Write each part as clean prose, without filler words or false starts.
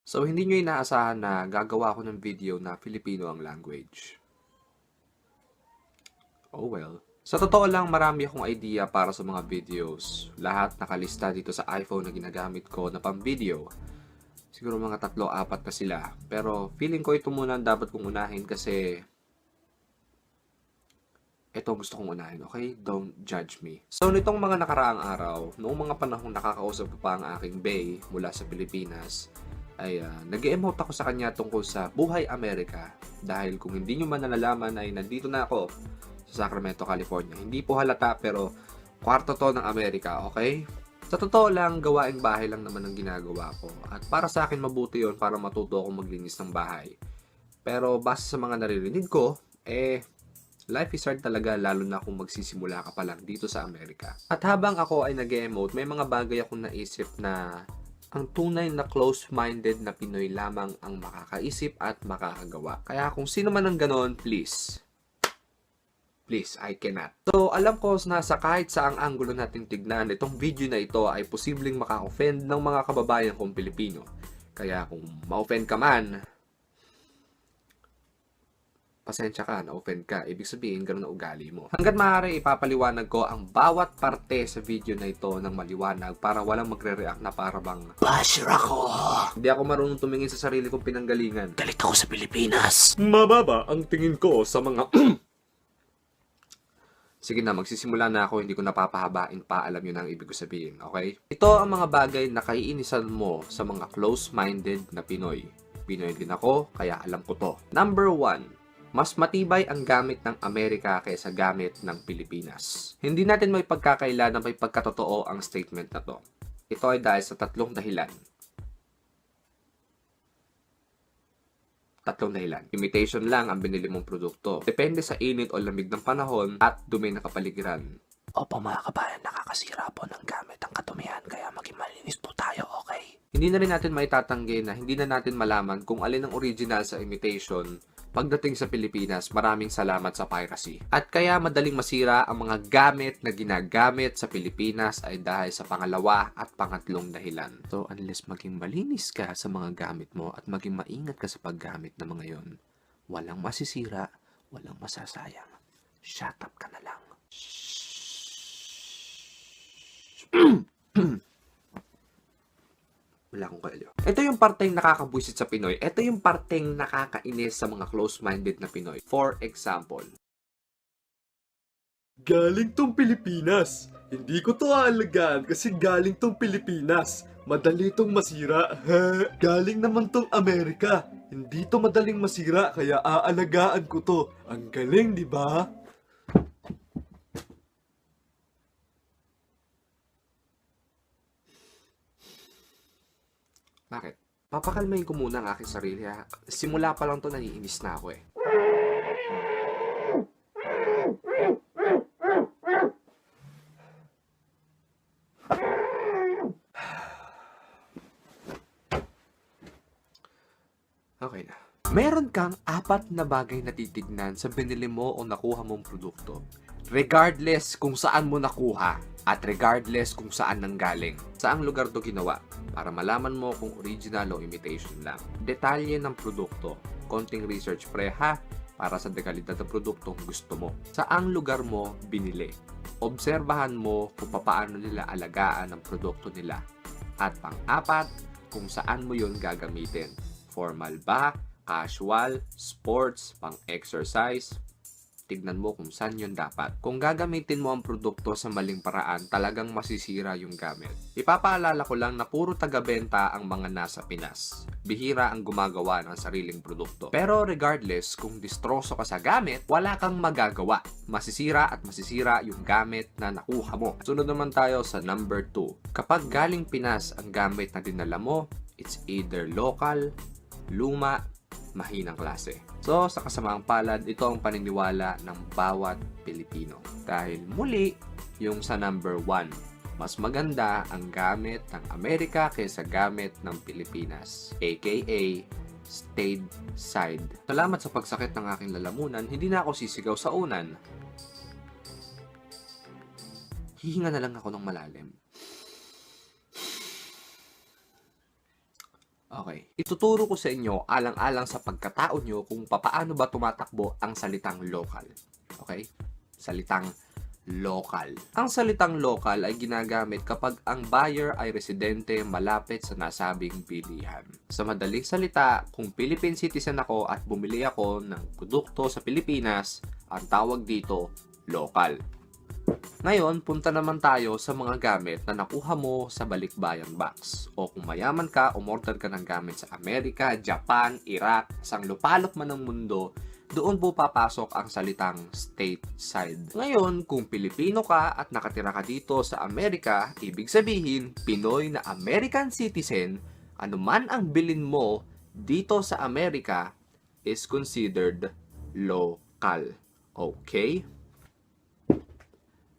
So, hindi nyo inaasahan na gagawa ako ng video na Filipino ang language. Oh well. Sa totoo lang, marami akong idea para sa mga videos. Lahat nakalista dito sa iPhone na ginagamit ko na pang video. Siguro mga 3-4 na sila. Pero feeling ko ito muna ang dapat kong unahin kasi ito gusto kong unahin, okay? Don't judge me. So, nitong mga nakaraang araw, noong mga panahong nakakausap ko pa ang aking bae mula sa Pilipinas, ay nag-emote ako sa kanya tungkol sa Buhay Amerika. Dahil kung hindi nyo man nalalaman ay nandito na ako sa Sacramento, California. Hindi po halata pero kwarto to ng Amerika, okay? Sa totoo lang, gawaing bahay lang naman ang ginagawa ko. At para sa akin mabuti yon para matuto akong maglinis ng bahay. Pero base sa mga naririnig ko, life is hard talaga lalo na kung magsisimula ka pa lang dito sa Amerika. At habang ako ay nag-emote, may mga bagay akong naisip na ang tunay na close-minded na Pinoy lamang ang makakaisip at makakagawa. Kaya kung sino man ang ganon, please, I cannot. So, alam ko na sa kahit saang anggulo natin tignan, itong video na ito ay posibleng maka-offend ng mga kababayan kong Pilipino. Kaya kung ma-offend ka man, pasensya ka, na-offend ka. Ibig sabihin, ganun na ugali mo. Hanggat maaari, ipapaliwanag ko ang bawat parte sa video na ito ng maliwanag para walang magre-react na para bang basher ako. Hindi ako marunong tumingin sa sarili kong pinanggalingan. Galit ako sa Pilipinas. Mababa ang tingin ko sa mga Sige na, magsisimula na ako, hindi ko napapahabain pa, alam nyo na ang ibig ko sabihin, okay? Ito ang mga bagay na kaiinisan mo sa mga close-minded na Pinoy. Pinoy din ako, kaya alam ko to. Number 1, mas matibay ang gamit ng Amerika kaysa gamit ng Pilipinas. Hindi natin may pagkakaila na may pagkatotoo ang statement na to. Ito ay dahil sa tatlong dahilan. Imitation lang ang binili mong produkto. Depende sa init o lamig ng panahon at dumi ng kapaligiran. Opo mga kabayan, nakakasira po ng gamit ang katumihan kaya maging malinis po tayo, okay? Hindi na rin natin maitatanggi na hindi na natin malaman kung alin ang original sa imitation. Pagdating sa Pilipinas, maraming salamat sa piracy. At kaya madaling masira ang mga gamit na ginagamit sa Pilipinas ay dahil sa pangalawa at pangatlong dahilan. So unless maging malinis ka sa mga gamit mo at maging maingat ka sa paggamit ng mga yon, walang masisira, walang masasayang. Shut up ka na lang. Wala akong kailyo. Ito yung parteng nakakabwisit sa Pinoy. Ito yung parteng nakakainis sa mga close-minded na Pinoy. For example, Galing tong Pilipinas. Hindi ko to aalagaan kasi galing tong Pilipinas. Madali tong masira. Galing naman tong Amerika. Hindi to madaling masira kaya aalagaan ko to. Ang galing, di ba? bakit? Papakalmahin ko muna ang aking sarili ha. Simula pa lang to naiinis na ako eh. Okay na. Meron kang 4 na bagay na titignan sa binili mo o nakuha mong produkto. Regardless kung saan mo nakuha at regardless kung saan nanggaling. Saang lugar to ginawa para malaman mo kung original o imitation lang. Detalye ng produkto. Konting research pre ha para sa dekalidad ng produktong gusto mo. Saang lugar mo binili. Obserbahan mo kung paano nila alagaan ang produkto nila. At pang-4, kung saan mo yon gagamitin. Formal ba? Casual? Sports? Pang-exercise? Tignan mo kung saan yun dapat. Kung gagamitin mo ang produkto sa maling paraan, talagang masisira yung gamit. Ipapaalala ko lang na puro taga-benta ang mga nasa Pinas. Bihira ang gumagawa ng sariling produkto. Pero regardless, kung distroso ka sa gamit, wala kang magagawa. Masisira at masisira yung gamit na nakuha mo. Sunod naman tayo sa number 2. Kapag galing Pinas ang gamit na dinala mo, it's either local, luma, mahinang klase. So, sa kasamaang palad, ito ang paniniwala ng bawat Pilipino. Dahil muli, yung sa number 1, mas maganda ang gamit ng Amerika kaysa gamit ng Pilipinas. AKA, stayed side. Salamat sa pagsakit ng aking lalamunan, hindi na ako sisigaw sa unan. Hihinga na lang ako ng malalim. Okay. Ituturo ko sa inyo alang-alang sa pagkatao nyo kung papaano ba tumatakbo ang salitang local. Okay? Salitang local. Ang salitang local ay ginagamit kapag ang buyer ay residente malapit sa nasabing bilihan. Sa madaling salita, kung Philippine citizen ako at bumili ako ng produkto sa Pilipinas, ang tawag dito, local. Ngayon, punta naman tayo sa mga gamit na nakuha mo sa balikbayan box. O kung mayaman ka, umorder ka ng gamit sa Amerika, Japan, Iraq, sang lupalop man ng mundo, doon po papasok ang salitang stateside. Ngayon, kung Pilipino ka at nakatira ka dito sa Amerika, ibig sabihin, Pinoy na American citizen, anuman ang bilin mo dito sa Amerika is considered local. Okay?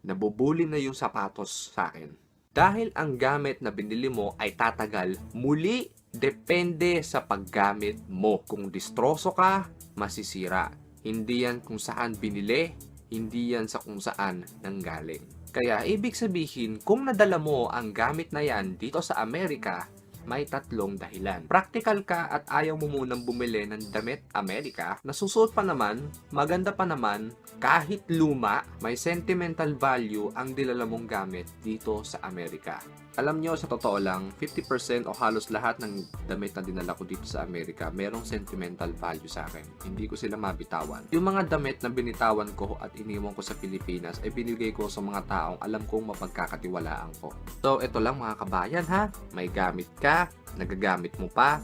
Nabubuli na yung sapatos sa akin. Dahil ang gamit na binili mo ay tatagal, muli depende sa paggamit mo. Kung distroso ka, masisira. Hindi yan kung saan binili, hindi yan sa kung saan nanggaling. Kaya ibig sabihin, kung nadala mo ang gamit na yan dito sa Amerika, may tatlong dahilan. Practical ka at ayaw mo munang bumili ng damit Amerika, nasusuot pa naman, maganda pa naman, kahit luma, may sentimental value ang dinala mong gamit dito sa Amerika. Alam nyo, sa totoo lang, 50% o halos lahat ng damit na dinala ko dito sa Amerika, merong sentimental value sa akin. Hindi ko sila mabitawan. Yung mga damit na binitawan ko at iniwan ko sa Pilipinas ay binigay ko sa mga taong alam kong mapagkakatiwalaan ko. So, ito lang mga kabayan ha. May gamit ka, nagagamit mo pa,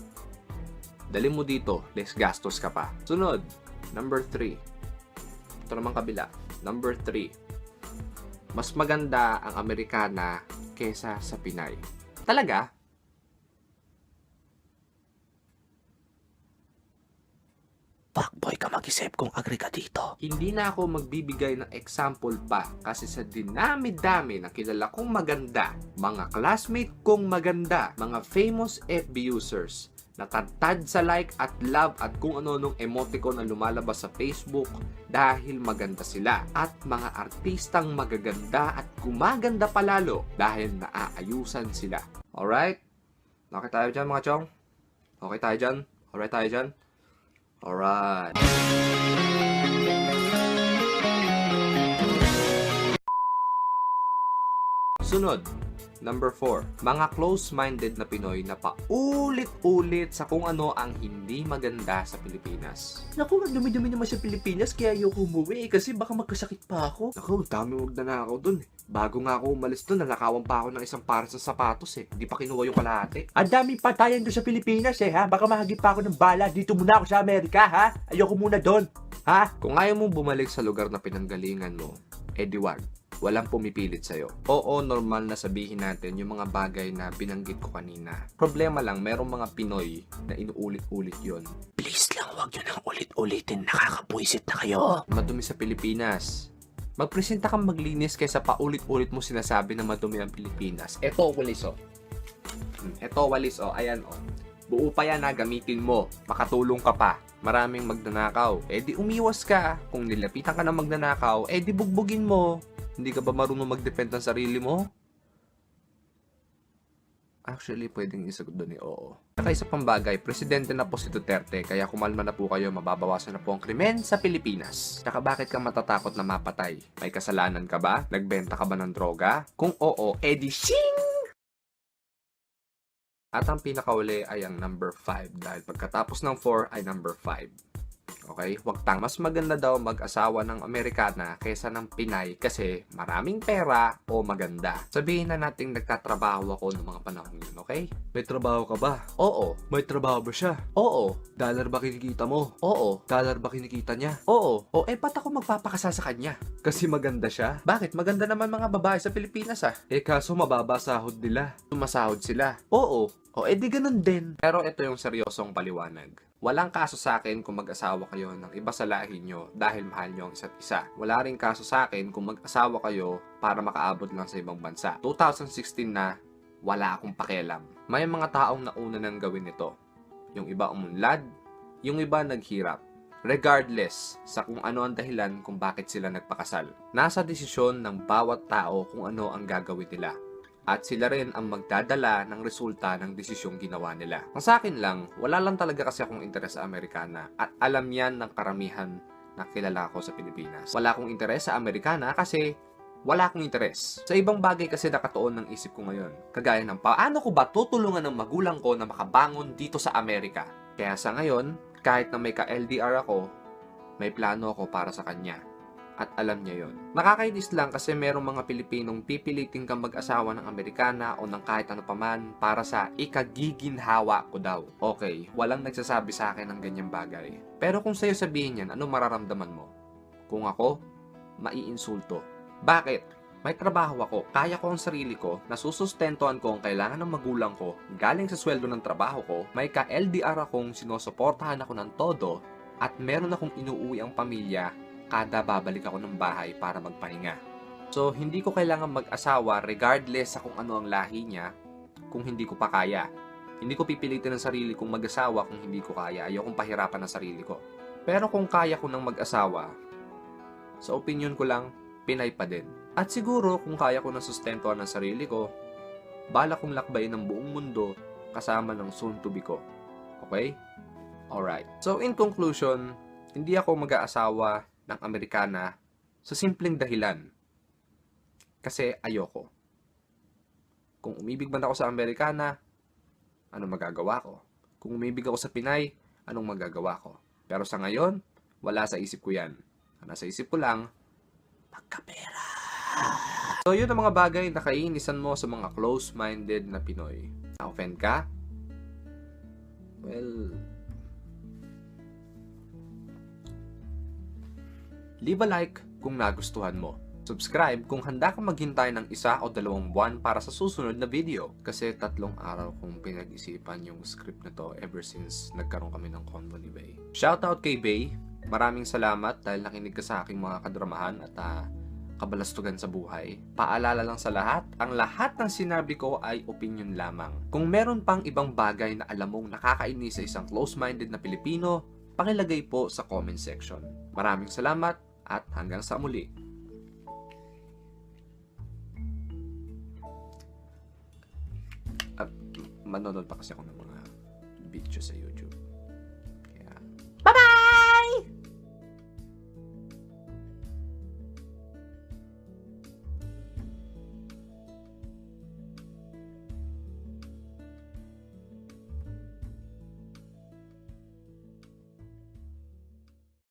dali mo dito, less gastos ka pa. Sunod, number 3. Ito naman kabila. Number 3. Mas maganda ang Amerikana kesa sa Pinay. Talaga? Fuckboy ka mag-isip kung agree ka dito. Hindi na ako magbibigay ng example pa kasi sa dinami-dami na kilala kong maganda, mga classmate kong maganda, mga famous FB users, natadtad sa like at love at kung ano-anong emoticon na lumalabas sa Facebook dahil maganda sila, at mga artistang magaganda at gumaganda palalo dahil naaayusan sila. Alright? Okay tayo dyan mga chong? Okay tayo dyan? Alright tayo dyan? Alright. Sunod, number 4. Mga close-minded na Pinoy na paulit-ulit sa kung ano ang hindi maganda sa Pilipinas. Naku, ang dumi-dumi naman sa Pilipinas kaya ayoko umuwi kasi baka magkasakit pa ako. Naku, dami huwag na ako dun. Bago nga ako umalis dun, nalakawan pa ako ng isang para sa sapatos eh. Hindi pa kinuha yung kalahati. Ang daming patayan doon sa Pilipinas ha. Baka mahagip pa ako ng bala. Dito muna ako sa Amerika ha. Ayoko muna doon. Ha? Kung ayaw mong bumalik sa lugar na pinanggalingan mo, edi wag. Walang pumipilit sa'yo. Oo, normal na sabihin natin yung mga bagay na binanggit ko kanina. Problema lang, merong mga Pinoy na inuulit-ulit yon. Please lang, wag nyo nang ulit-ulitin. Nakakabwisit na kayo. Madumi sa Pilipinas. Magpresenta kang maglinis kaysa paulit-ulit mo sinasabi na madumi ang Pilipinas. Eto, walis oh. Eto, walis oh. Ayan oh. Buo pa yan na gamitin mo. Makatulong ka pa. Maraming magnanakaw. Eh di umiwas ka. Kung nilapitan ka na magnanakaw, eh di bugbugin mo. Hindi ka ba marunong mag-defend ng sarili mo? Actually, pwedeng isagot doon oo. Saka isa pang bagay, presidente na po si Duterte, kaya kumalma na po kayo, mababawasan na po ang krimen sa Pilipinas. Saka bakit ka matatakot na mapatay? May kasalanan ka ba? Nagbenta ka ba ng droga? Kung oo, edi shing! At ang pinakauli ay ang number 5 dahil pagkatapos ng 4 ay number 5. Okay? Huwag tang. Mas maganda daw mag-asawa ng Amerikana kaysa ng Pinay kasi maraming pera o maganda. Sabihin na natin nagtatrabaho ako ng mga panahon yun, okay? May trabaho ka ba? Oo. May trabaho ba siya? Oo. Dollar ba kinikita mo? Oo. Dollar ba kinikita niya? Oo. O ba't ako magpapakasal sa kanya? Kasi maganda siya? Bakit? Maganda naman mga babae sa Pilipinas ah. Kaso mababa sahod nila. Sumasahod sila. Oo. O di ganun din. Pero ito yung seryosong paliwanag. Walang kaso sa akin kung mag-asawa kayo ng iba sa lahi nyo dahil mahal nyo ang isa't isa. Wala rin kaso sa akin kung mag-asawa kayo para makaabot lang sa ibang bansa. 2016 na, wala akong pakialam. May mga taong nauna nang gawin ito. Yung iba umunlad, yung iba naghirap. Regardless sa kung ano ang dahilan kung bakit sila nagpakasal. Nasa desisyon ng bawat tao kung ano ang gagawin nila. At sila rin ang magdadala ng resulta ng desisyong ginawa nila. Ang sa akin lang, wala lang talaga kasi akong interes sa Amerikana at alam yan ng karamihan na kilala ko sa Pilipinas. Wala akong interes sa Amerikana kasi wala akong interes. Sa ibang bagay kasi nakatuon ng isip ko ngayon. Kagaya ng paano ko ba tutulungan ng magulang ko na makabangon dito sa Amerika? Kaya sa ngayon, kahit na may ka-LDR ako, may plano ako para sa kanya. At alam niya yon. Nakakainis lang kasi merong mga Pilipinong pipilitin kang mag-asawa ng Amerikana o ng kahit ano paman para sa ikagiginhawa ko daw. Okay, walang nagsasabi sa akin ng ganyang bagay. Pero kung sa'yo sabihin yan, ano mararamdaman mo? Kung ako, maiinsulto. Bakit? May trabaho ako, kaya ko ang sarili ko, nasusustentuhan ko ang kailangan ng magulang ko, galing sa sweldo ng trabaho ko, may ka-LDR akong sinusuportahan ako ng todo, at meron akong inuuwi ang pamilya kada babalik ako ng bahay para magpahinga. So, hindi ko kailangan mag-asawa regardless sa kung ano ang lahi niya kung hindi ko pa kaya. Hindi ko pipilitin ang sarili kong mag-asawa kung hindi ko kaya. Ayokong pahirapan ang sarili ko. Pero kung kaya ko ng mag-asawa, sa opinion ko lang, Pinay pa din. At siguro kung kaya ko ng sustentuhan ng sarili ko, bala kong lakbayin ng buong mundo kasama ng soon-to-be ko. Okay? Alright. So, in conclusion, hindi ako mag-aasawa ng Amerikana sa simpleng dahilan. Kasi ayoko. Kung umibig man ako sa Amerikana, anong magagawa ko? Kung umibig ako sa Pinay, anong magagawa ko? Pero sa ngayon, wala sa isip ko yan. Ang nasa isip ko lang, magkapera. So, yun ang mga bagay na kainisan mo sa mga close-minded na Pinoy. Na-offend ka? Well, leave a like kung nagustuhan mo. Subscribe kung handa kang maghintay ng 1 o 2 buwan para sa susunod na video. Kasi 3 araw kong pinag-isipan yung script na to ever since nagkaroon kami ng convo ni Bay. Shoutout kay Bay. Maraming salamat dahil nakinig ka sa aking mga kadramahan at kabalastugan sa buhay. Paalala lang sa lahat, ang lahat ng sinabi ko ay opinion lamang. Kung meron pang ibang bagay na alam mong nakakainis sa isang close-minded na Pilipino, pakilagay po sa comment section. Maraming salamat at hanggang sa muli. Manonood pa kasi ako ng mga video sa YouTube.